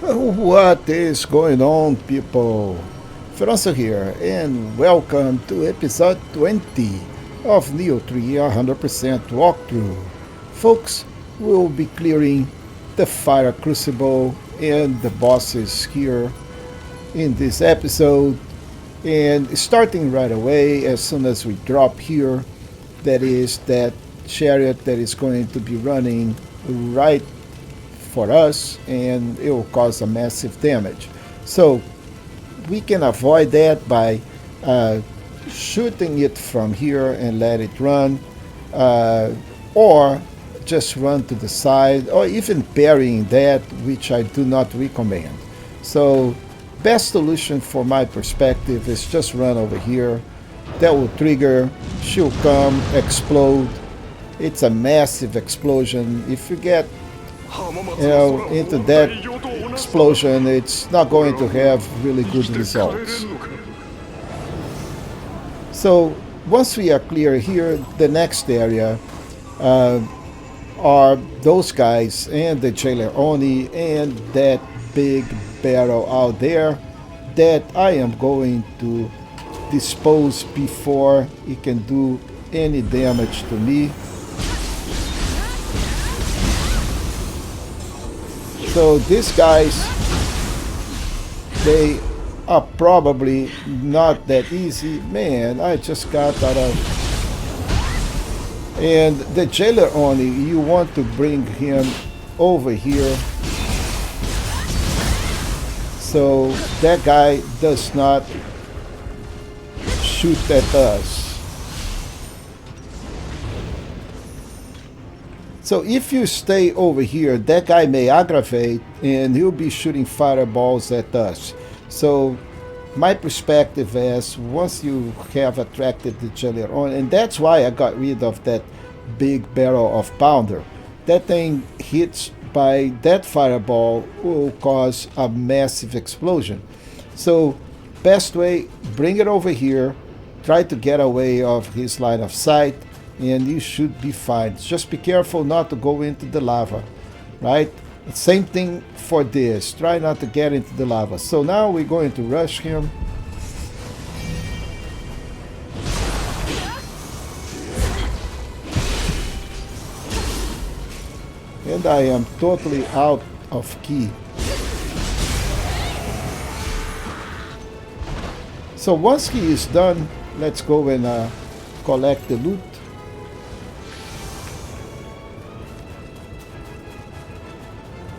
What is going on, people? Feroncio here, and welcome to episode 20 of Nioh 3 100% walkthrough. Folks, we'll be clearing the Fire Crucible and the bosses here in this episode. And starting right away, as soon as we drop here, that is that chariot that is going to be running right for us, and it will cause a massive damage. So we can avoid that by uh, shooting it from here and let it run, or just run to the side, or even burying that, which I do not recommend. So best solution for my perspective is just run over here. That will trigger, she'll come, explode. It's a massive explosion. If you get into that explosion, it's not going to have really good results. So once we are clear here, the next area uh, are those guys and the jailer Oni and that big barrel out there that I am going to dispose before it can do any damage to me. So these guys, they are probably not that easy. Man, I just got out of... And the jailer only, you want to bring him over here so that guy does not shoot at us. So if you stay over here, that guy may aggravate and he'll be shooting fireballs at us. So my perspective is once you have attracted the jailer on, and that's why I got rid of that big barrel of pounder. That thing hits by that fireball will cause a massive explosion. So best way, bring it over here, try to get away of his line of sight, and you should be fine. Just be careful not to go into the lava, right? Same thing for this. Try not to get into the lava. So now we're going to rush him. And I am totally out of key. So once he is done, let's go and collect the loot.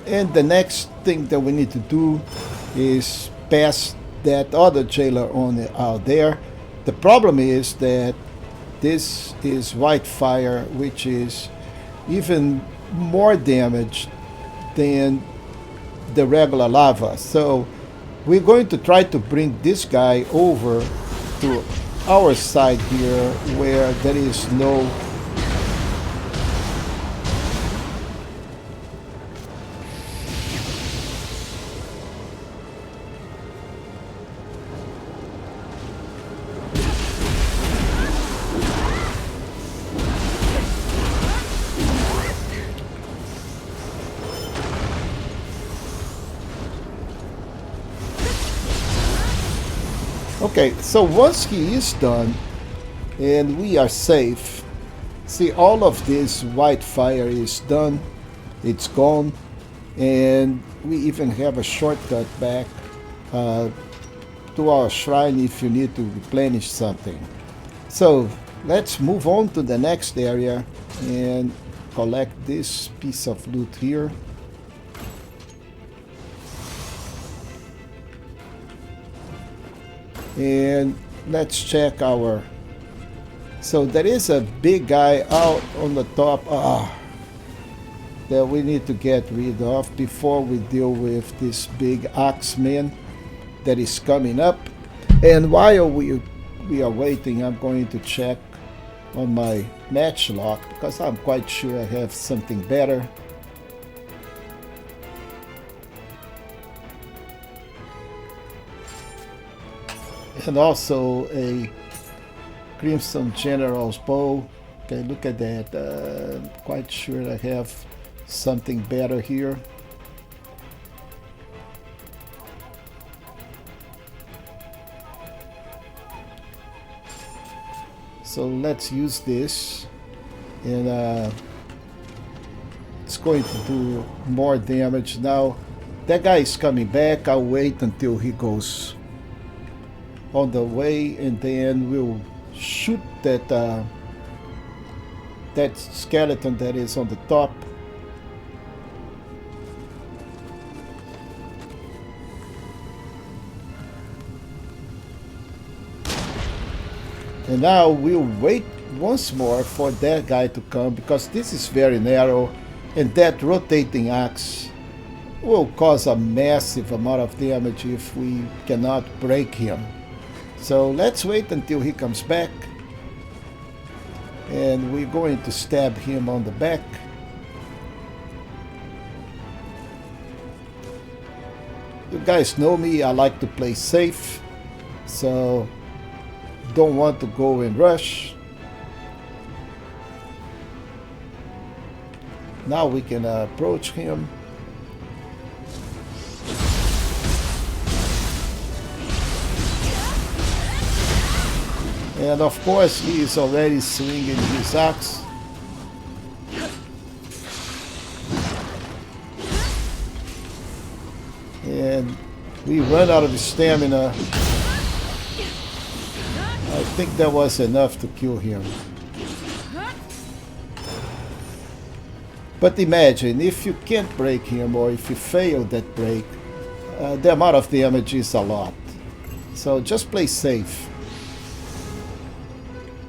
And the next thing that we need to do is pass that other jailer on out there. The problem is that this is white fire, which is even more damaged than the regular lava. So we're going to try to bring this guy over to our side here where there is no... Okay, so once he is done and we are safe, see, all of this white fire is done, it's gone, and we even have a shortcut back to our shrine if you need to replenish something. So let's move on to the next area and collect this piece of loot here. And let's check our... So there is a big guy out on the top that we need to get rid of before we deal with this big axeman that is coming up. And while we are waiting, I'm going to check on my matchlock because I'm quite sure I have something better. And also a Crimson General's bow. Okay, look at that. Quite sure I have something better here. So let's use this, and it's going to do more damage. Now that guy is coming back. I'll wait until he goes on the way, and then we'll shoot that that skeleton that is on the top. And now we'll wait once more for that guy to come, because this is very narrow, and that rotating axe will cause a massive amount of damage if we cannot break him. So let's wait until he comes back, and we're going to stab him on the back. You guys know me, I like to play safe, so don't want to go and rush. Now we can approach him. And of course he is already swinging his axe. And we run out of stamina. I think that was enough to kill him. But imagine, if you can't break him, or if you fail that break, the amount of damage is a lot. So just play safe.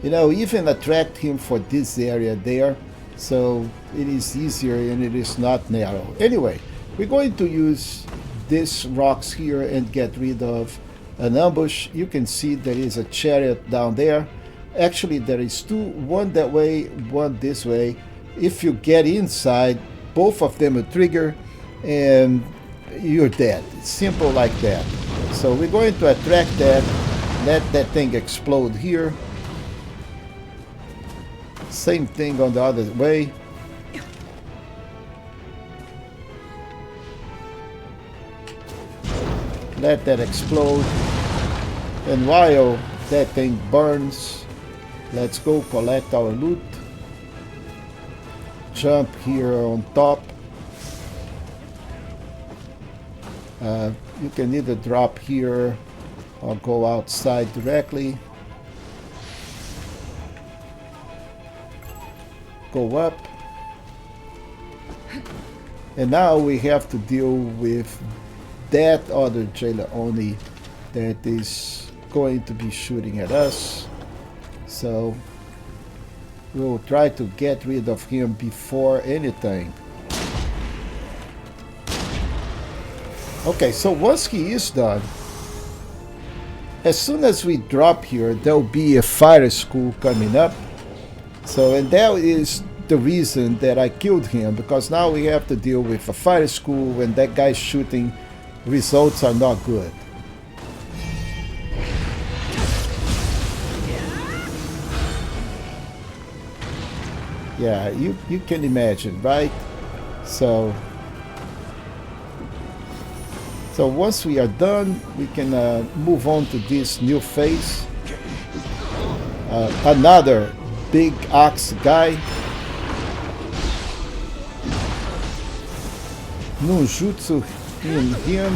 You know, even attract him for this area there, so it is easier and it is not narrow. Anyway, we're going to use these rocks here and get rid of an ambush. You can see there is a chariot down there. Actually, there is two, one that way, one this way. If you get inside, both of them will trigger and you're dead. It's simple like that. So we're going to attract that, let that thing explode here. Same thing on the other way. Let that explode. And while that thing burns, let's go collect our loot. Jump here on top. You can either drop here or go outside directly. Go up. And now we have to deal with that other jailer Oni that is going to be shooting at us. So we'll try to get rid of him before anything. Okay, so once he is done, as soon as we drop here, there'll be a fire school coming up. So, and that is the reason that I killed him, because now we have to deal with a fire school when that guy's shooting. Results are not good. Yeah, you can imagine, right? So once we are done, we can move on to this new phase. Another big axe guy. Ninjutsu in him.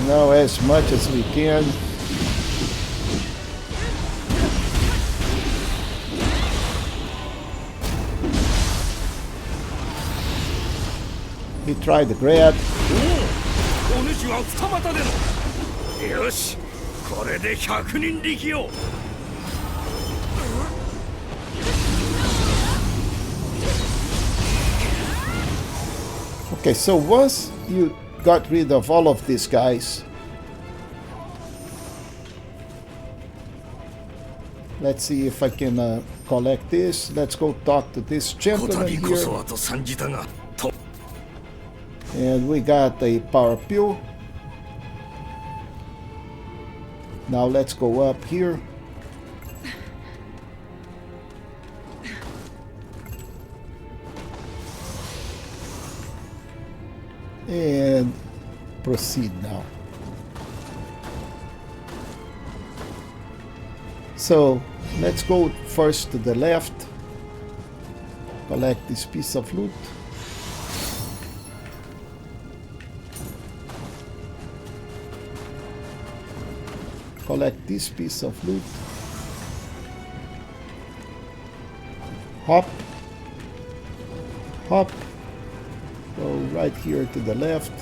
Now as much as we can. He tried to grab. Okay, so once you got rid of all of these guys, let's see if I can collect this. Let's go talk to this gentleman here. And we got a power pill. Now let's go up here. And proceed now. So let's go first to the left. Collect this piece of loot. Collect this piece of loot. Hop. Hop. Go right here to the left.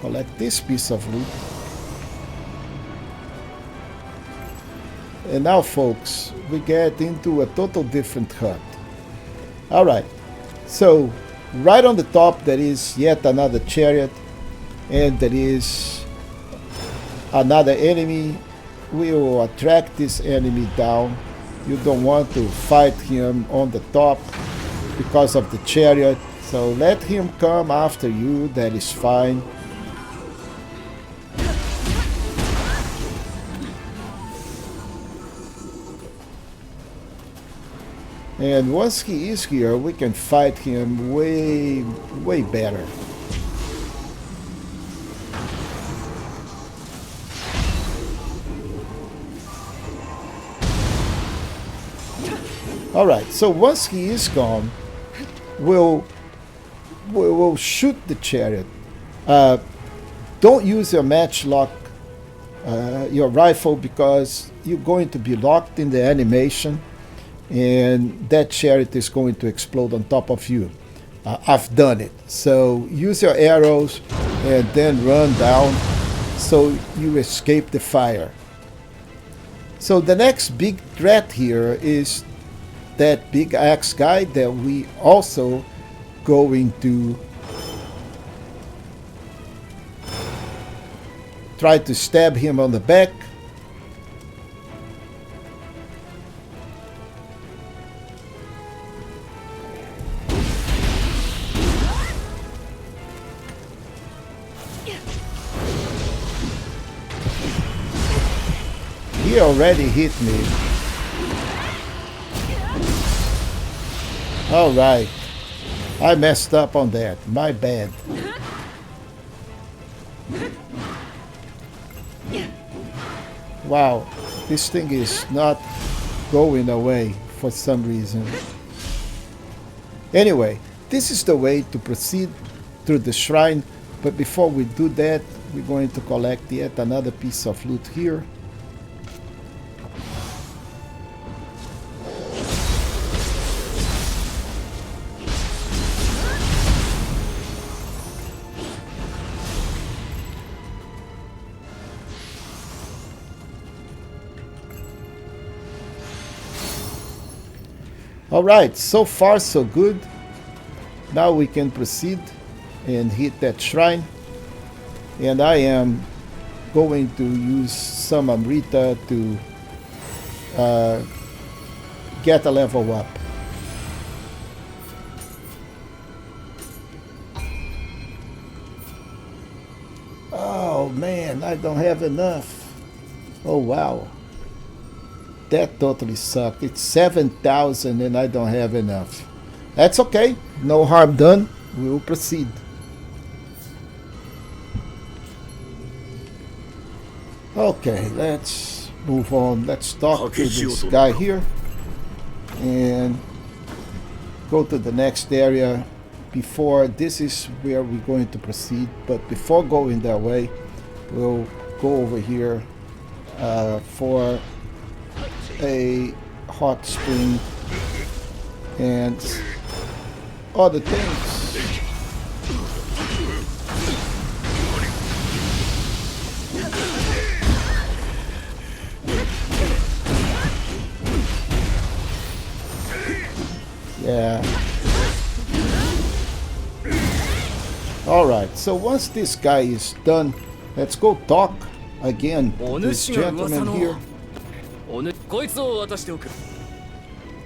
Collect this piece of loot. And now, folks, we get into a total different hut. Alright, so right on the top there is yet another chariot, and there is another enemy. We will attract this enemy down. You don't want to fight him on the top because of the chariot, so let him come after you. That is fine. And once he is here, we can fight him way better. Alright, so once he is gone, we'll shoot the chariot. Don't use your matchlock, your rifle, because you're going to be locked in the animation, and that chariot is going to explode on top of you. I've done it. So use your arrows and then run down so you escape the fire. So the next big threat here is that big axe guy that we also going to try to stab him on the back. He already hit me. Alright. I messed up on that. My bad. Wow. This thing is not going away for some reason. Anyway, this is the way to proceed through the shrine. But before we do that, we're going to collect yet another piece of loot here. Alright, so far so good. Now we can proceed and hit that shrine. And I am going to use some Amrita to get a level up. Oh man, I don't have enough. Oh wow. That totally sucked. It's 7,000 and I don't have enough. That's okay. No harm done. We will proceed. Okay, let's move on. Let's talk to this guy here and go to the next area. Before, this is where we're going to proceed, but before going that way, we'll go over here for a hot spring and other things. Yeah. Alright, so once this guy is done, let's go talk again to this gentleman here.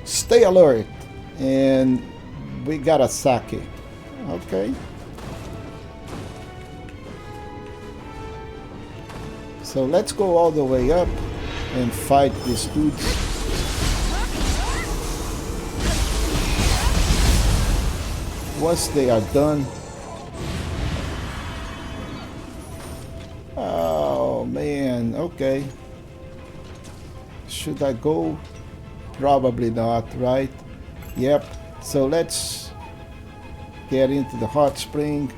Stay alert, and we got a sake. Okay. So let's go all the way up and fight these dudes. Once they are done. Oh man, okay. Should I go? Probably not, right? Yep. So let's get into the hot spring.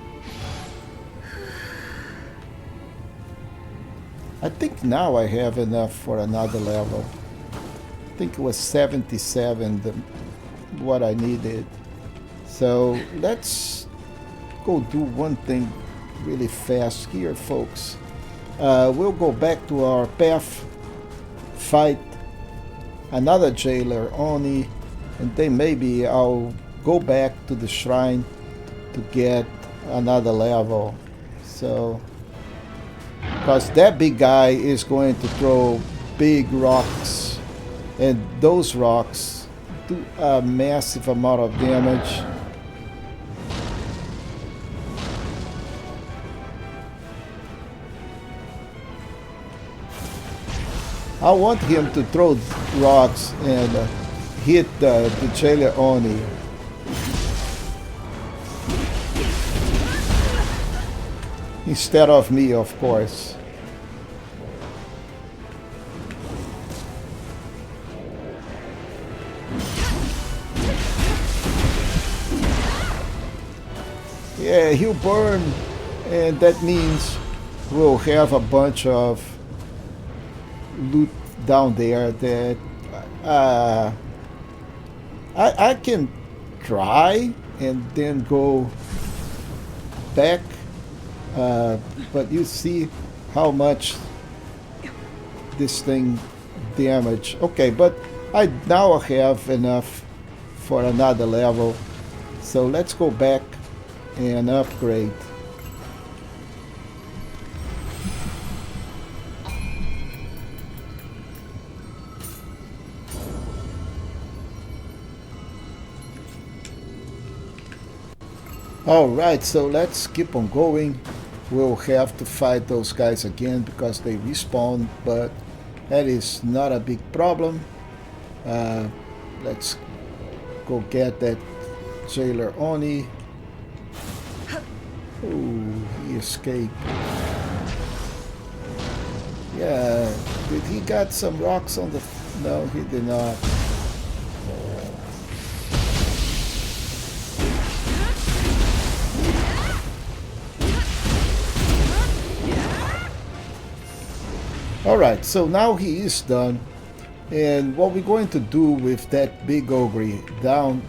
I think now I have enough for another level. I think it was 77 what I needed. So let's go do one thing really fast here, folks. We'll go back to our path, fight another jailer Oni, and then maybe I'll go back to the shrine to get another level. So, because that big guy is going to throw big rocks, and those rocks do a massive amount of damage. I want him to throw rocks and hit the jailer Oni. Instead of me, of course. Yeah, he'll burn, and that means we'll have a bunch of loot down there that I can try and then go back, but you see how much this thing damage. Okay, but I now have enough for another level, so let's go back and upgrade. Alright, so let's keep on going. We'll have to fight those guys again because they respawn, but that is not a big problem. Let's go get that jailer Oni. Ooh, he escaped. Yeah, did he got some rocks on the... No, he did not. Alright, so now he is done. And what we're going to do with that big ogre down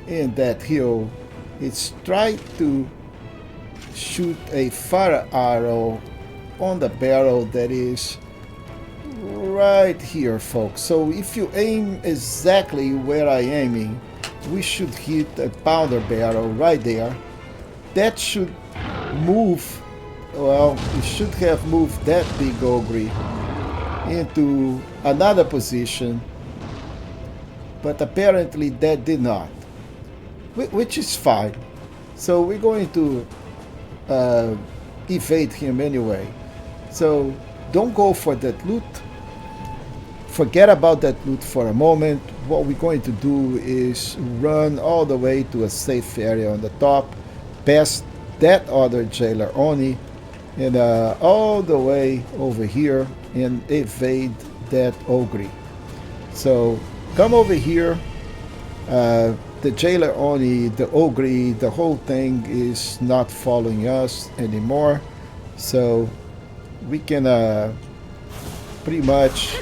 in that hill is try to shoot a fire arrow on the barrel that is right here, folks. So if you aim exactly where I'm aiming, we should hit a powder barrel right there. That should move, well, we should have moved that big ogre into another position, but apparently that did not, which is fine. So we're going to evade him anyway. So don't go for that loot. Forget about that loot for a moment. What we're going to do is run all the way to a safe area on the top, past that other jailer Oni, and all the way over here and evade that ogre. So come over here. The jailer Oni, the ogre, the whole thing is not following us anymore. So we can pretty much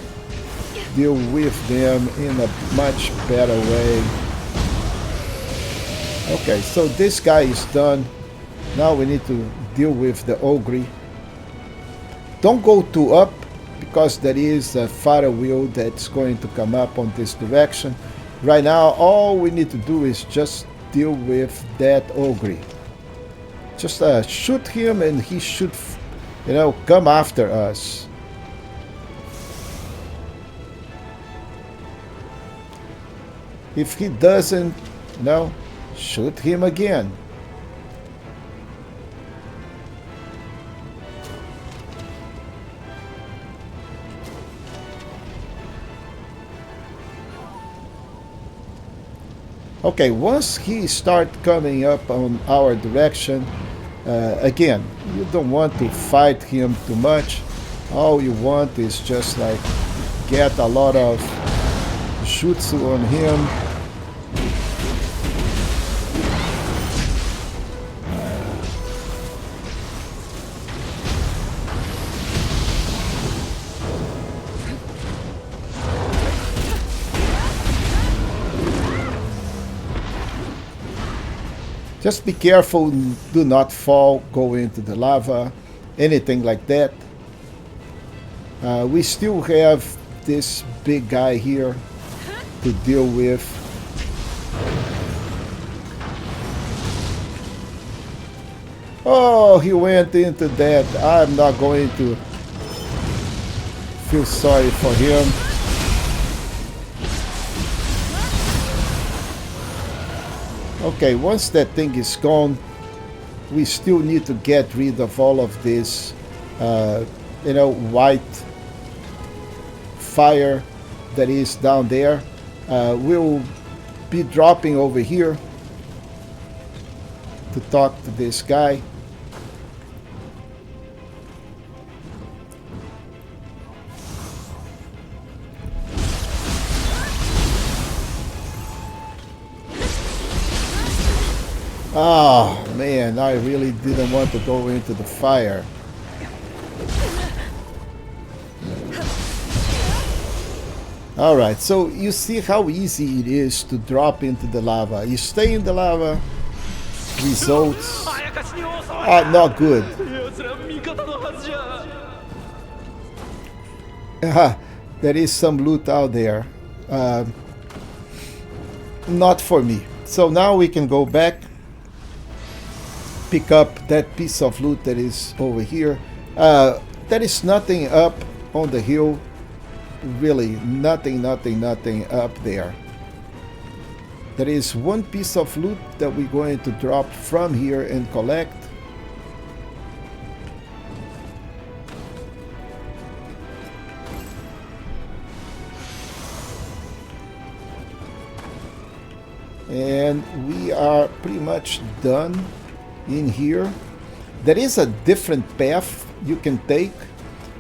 deal with them in a much better way. Okay, so this guy is done. Now we need to deal with the ogre. Don't go too up because there is a fire wheel that's going to come up on this direction. Right now, all we need to do is just deal with that ogre. Just shoot him and he should, you know, come after us. If he doesn't, you know, shoot him again. Okay, once he starts coming up on our direction, again, you don't want to fight him too much. All you want is just like get a lot of jutsu on him. Just be careful, do not fall, go into the lava, anything like that. We still have this big guy here to deal with. Oh, he went into that. I'm not going to feel sorry for him. Okay, once that thing is gone, we still need to get rid of all of this, white fire that is down there. We'll be dropping over here to talk to this guy. Oh man, I really didn't want to go into the fire. Alright, so you see how easy it is to drop into the lava. You stay in the lava, results are not good. There is some loot out there. Not for me. So now we can go back, pick up that piece of loot that is over here. There is nothing up on the hill. Really, nothing up there. There is one piece of loot that we're going to drop from here and collect. And we are pretty much done in here. There is a different path you can take,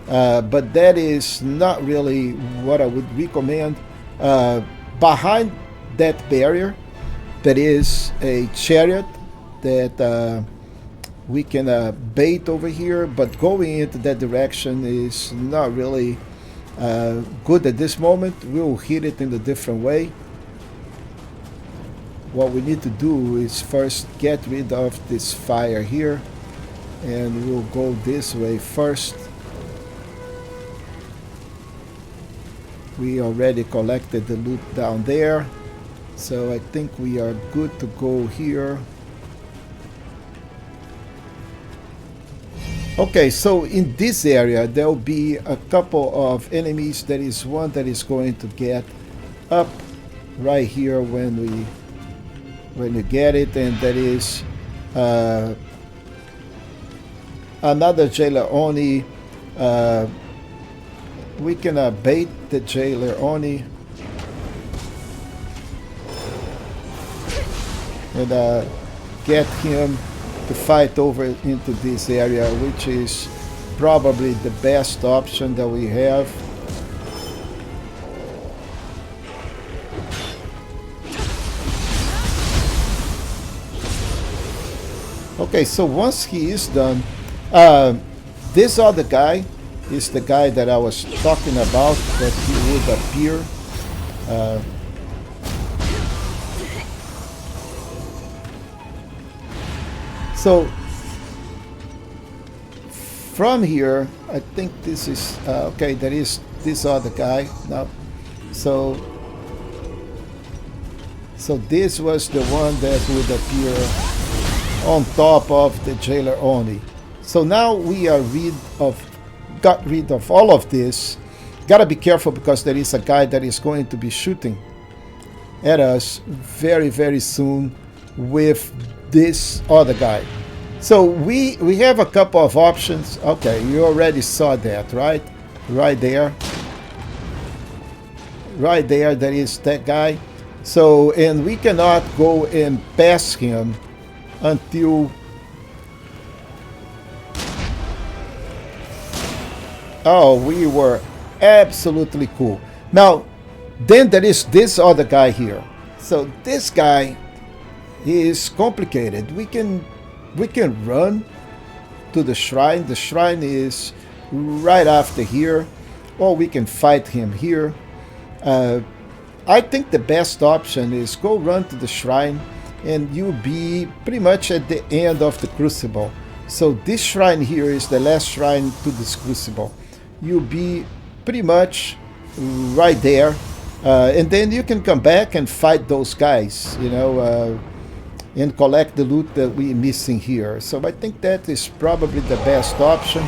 but that is not really what I would recommend. Behind that barrier there is a chariot that we can bait over here, but going into that direction is not really good at this moment. We'll hit it in a different way. What we need to do is first get rid of this fire here, and we'll go this way first. We already collected the loot down there, so I think we are good to go here. Okay, so in this area there will be a couple of enemies. There is one that is going to get up right here when you get it, and that is another jailer Oni. We can bait the jailer Oni and get him to fight over into this area, which is probably the best option that we have. Okay, so once he is done, this other guy is the guy that I was talking about, that he would appear. So from here, I think this is okay. There is this other guy now. So this was the one that would appear on top of the jailer Oni. So now we are got rid of all of this. Gotta be careful because there is a guy that is going to be shooting at us very, very soon with this other guy. So we have a couple of options. Okay, you already saw that, right? Right there. Right there, there is that guy. So, and we cannot go and pass him until we were Absolutely cool. Now, then there is this other guy here. So this guy is complicated. We can run to the shrine. The shrine is right after here, or we can fight him here. Uh, I think the best option is go run to the shrine, and you'll be pretty much at the end of the crucible. So this shrine here is the last shrine to this crucible. You'll be pretty much right there, and then you can come back and fight those guys, and collect the loot that we're missing here. So I think that is probably the best option.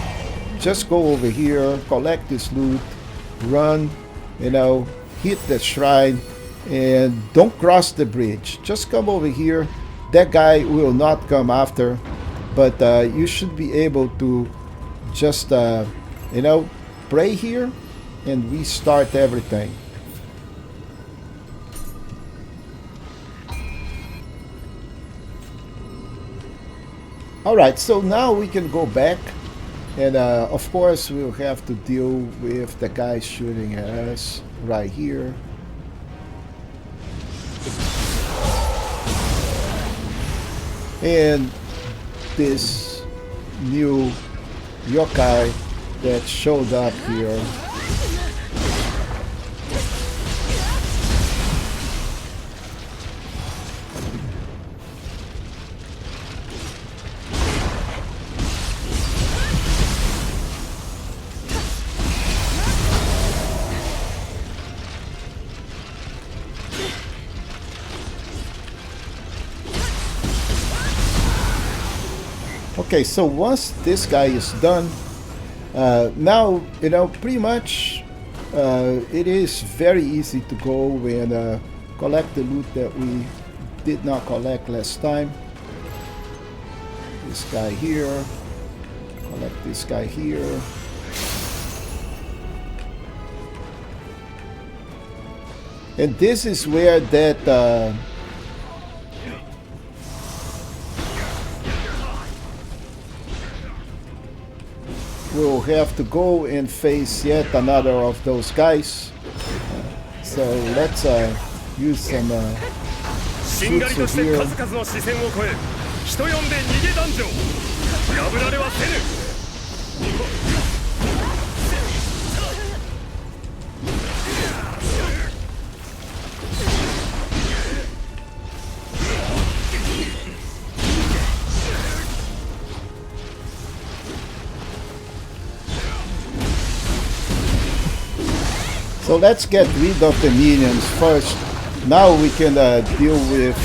Just go over here, collect this loot, run, hit the shrine, and don't cross the bridge. Just come over here. That guy will not come after, but you should be able to just, pray here and restart everything. Alright, so now we can go back, and of course we'll have to deal with the guy shooting at us right here. And this new yokai that showed up here. Okay, so once this guy is done, now, pretty much it is very easy to go and collect the loot that we did not collect last time. This guy here, collect this guy here. And this is where that we'll have to go and face yet another of those guys. So let's use some shoots here. So let's get rid of the minions first. Now we can deal with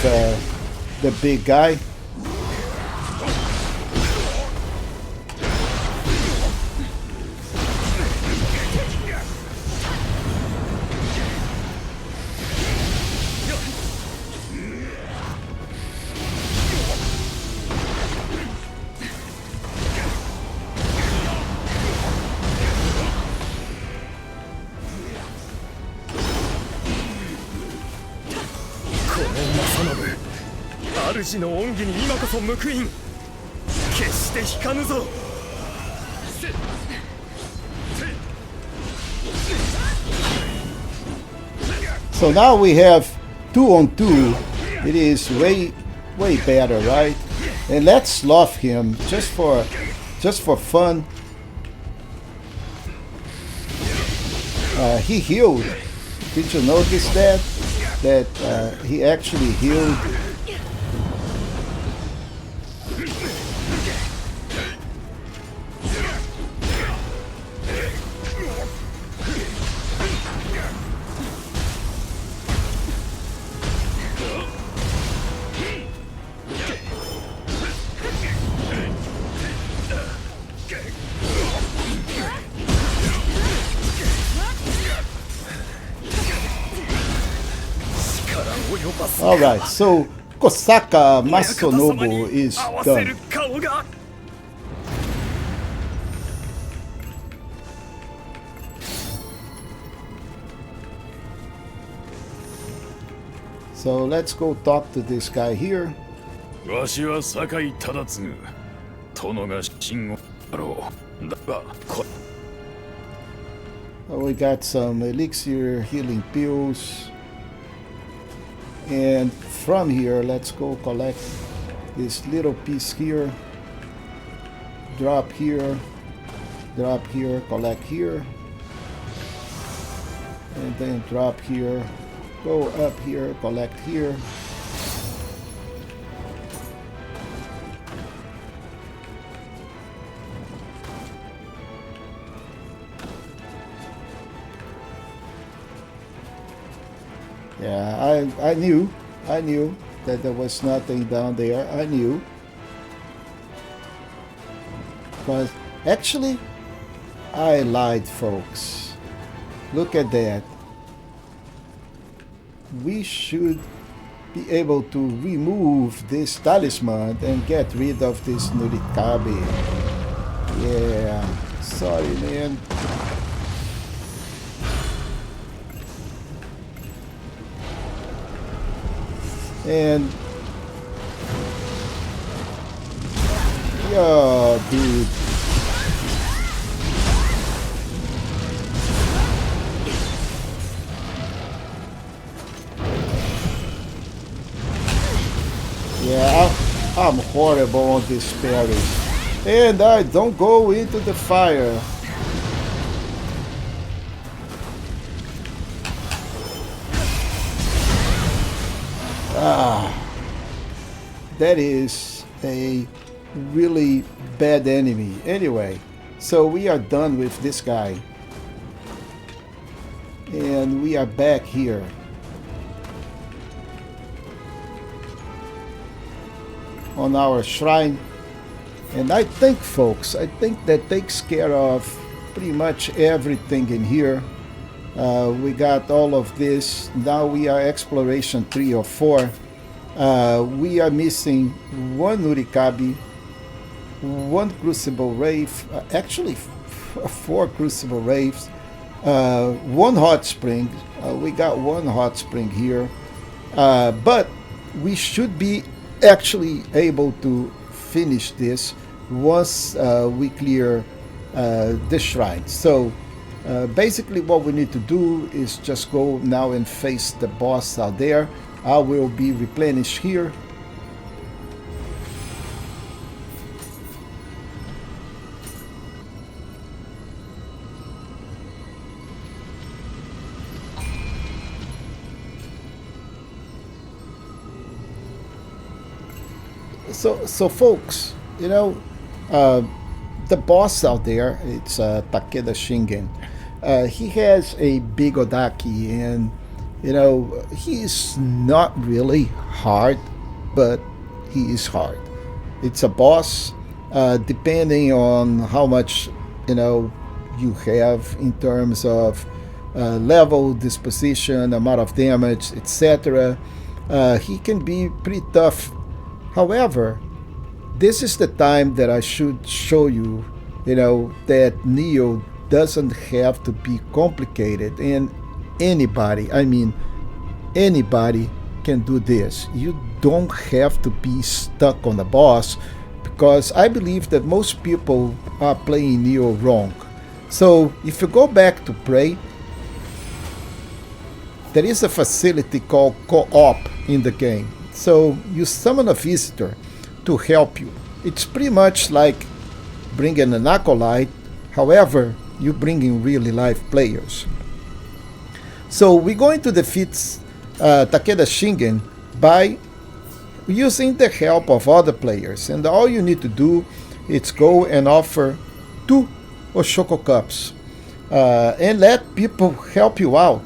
the big guy. So now we have 2-on-2. It is way better, right? And let's slough him just for fun. He healed. Did you notice that? That he actually healed. Alright, so Kosaka Masonobu is done. So let's go talk to this guy here. We got some elixir healing pills. And from here, let's go collect this little piece here. Drop here, collect here. And then drop here, go up here, collect here. Yeah, I knew that there was nothing down there. I knew. But actually, I lied, folks. Look at that. We should be able to remove this talisman and get rid of this Nurikabe. Yeah, sorry, man. And yeah, dude. Yeah, I'm horrible on this parry. And I don't go into the fire. That is a really bad enemy. Anyway, so we are done with this guy. And we are back here. On our shrine. And I think, folks, that takes care of pretty much everything in here. We got all of this. Now we are exploration 3 or 4. We are missing one Urikabi, one Crucible Wraith, actually 4 Crucible Wraiths, one Hot Spring. We got one Hot Spring here. But we should be actually able to finish this once we clear the shrine. So basically what we need to do is just go now and face the boss out there. I will be replenished here. So folks, you know, the boss out there, it's Takeda Shingen. He has a big Odaki, and you know, he's not really hard, but he is hard. It's a boss, depending on how much, you know, you have in terms of level, disposition, amount of damage, etc. He can be pretty tough. However, this is the time that I should show you, you know, that Nioh doesn't have to be complicated, and anybody, I mean anybody, can do this. You don't have to be stuck on a boss, because I believe that most people are playing Nioh wrong. So if you go back to Prey, there is a facility called co-op in the game. So you summon a visitor to help you. It's pretty much like bringing an acolyte, however, you bring in really live players. So we're going to defeat Takeda Shingen by using the help of other players. And all you need to do is go and offer 2 Oshoko Cups and let people help you out.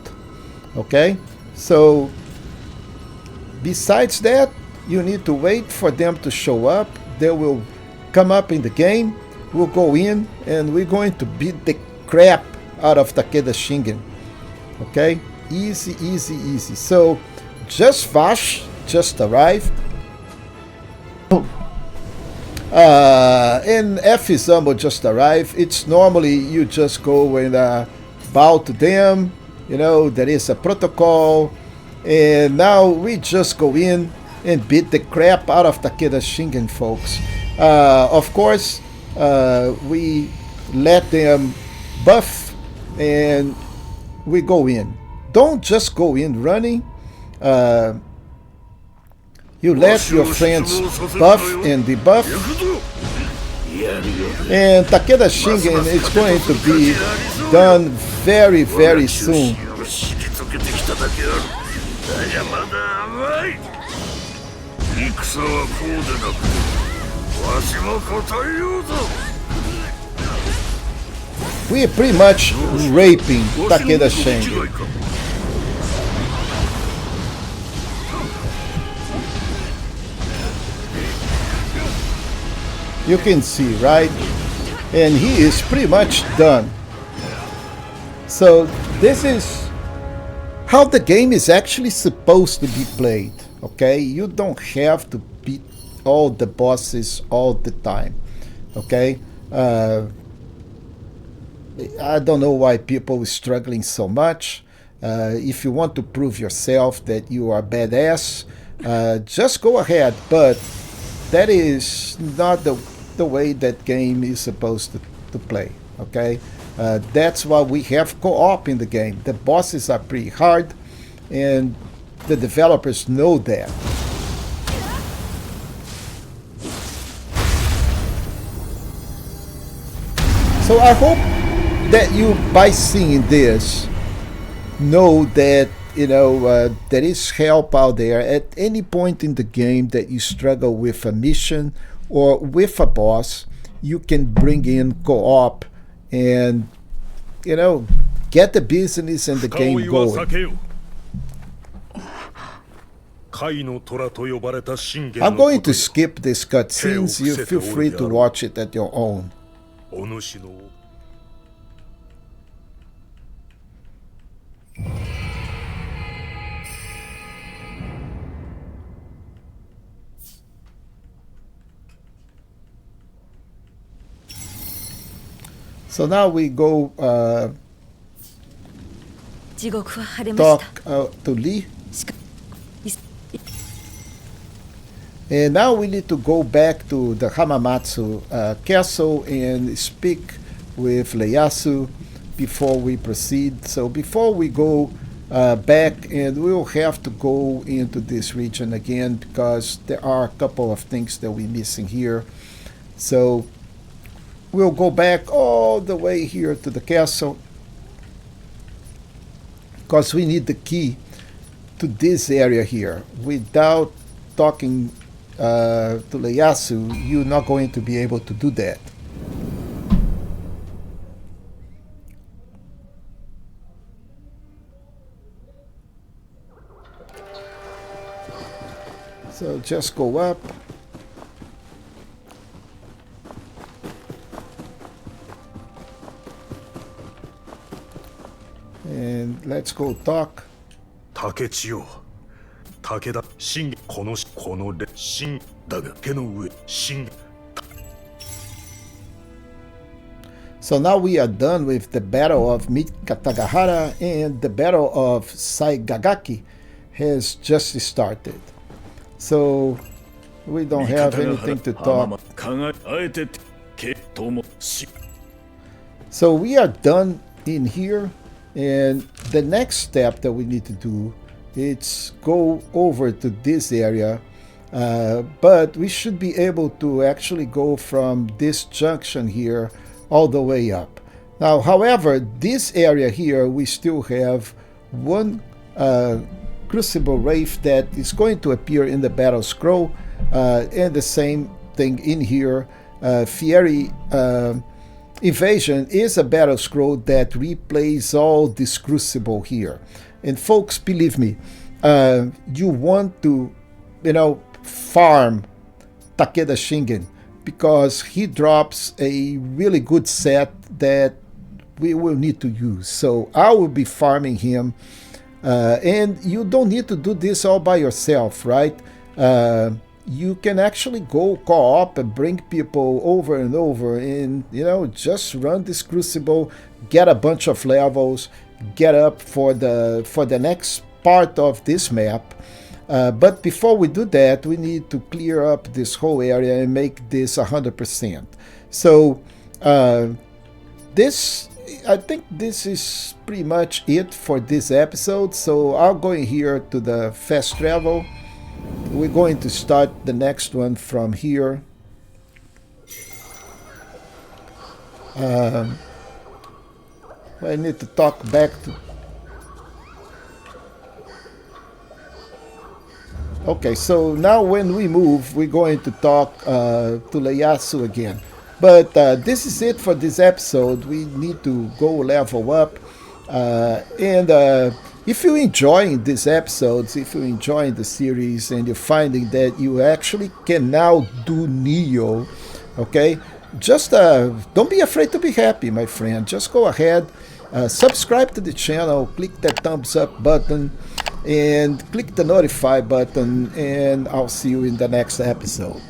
Okay? So besides that, you need to wait for them to show up. They will come up in the game. We'll go in and we're going to beat the crap out of Takeda Shingen. Okay? Easy, easy, easy. So, just Vash just arrived. And F Izambo just arrived. It's normally you just go and bow to them. You know, there is a protocol. And now we just go in and beat the crap out of Takeda Shingen, folks. Of course, we let them buff and we go in. Don't just go in running. You let your friends buff and debuff. And Takeda Shingen is going to be done very, very soon. We are pretty much raping Takeda Shingen. You can see, right? And he is pretty much done. So this is how the game is actually supposed to be played, okay? You don't have to beat all the bosses all the time, okay? I don't know why people are struggling so much. If you want to prove yourself that you are badass, just go ahead, but that is not the way that game is supposed to play, okay? That's why we have co-op in the game. The bosses are pretty hard, and the developers know that. So I hope that you, by seeing this, know that there is help out there at any point in the game that you struggle with a mission or with a boss. You can bring in co-op and get the business and the game going. I'm going to skip these cutscenes. You feel free to watch it at your own. So now we go talk to Lee. And now we need to go back to the Hamamatsu castle and speak with Ieyasu before we proceed. So before we go back, and we'll have to go into this region again because there are a couple of things that we're missing here. So we'll go back all the way here to the castle because we need the key to this area here. Without talking to Ieyasu, you're not going to be able to do that. So just go up. And let's go talk. So now we are done with the battle of Mitakagahara, and the battle of Saigagaki has just started. So we don't have anything to talk. So we are done in here, and the next step that we need to do is go over to this area, but we should be able to actually go from this junction here all the way up. Now, however, this area here, we still have one Crucible Wraith that is going to appear in the battle scroll, and the same thing in here. Fiery Invasion is a battle scroll that replays all this Crucible here. And folks, believe me, you want to, farm Takeda Shingen because he drops a really good set that we will need to use. So I will be farming him. And you don't need to do this all by yourself, right? You can actually go co-op and bring people over and over and, just run this Crucible, get a bunch of levels, get up for the next part of this map. But before we do that, we need to clear up this whole area and make this 100%. So this I think this is pretty much it for this episode. So I'll go in here to the fast travel. We're going to start the next one from here. I need to talk back to... Okay, so now when we move, we're going to talk to Ieyasu again. But this is it for this episode. We need to go level up. And if you're enjoying these episodes, if you're enjoying the series, and you're finding that you actually can now do Nioh, okay, just don't be afraid to be happy, my friend. Just go ahead, subscribe to the channel, click that thumbs up button, and click the notify button, and I'll see you in the next episode.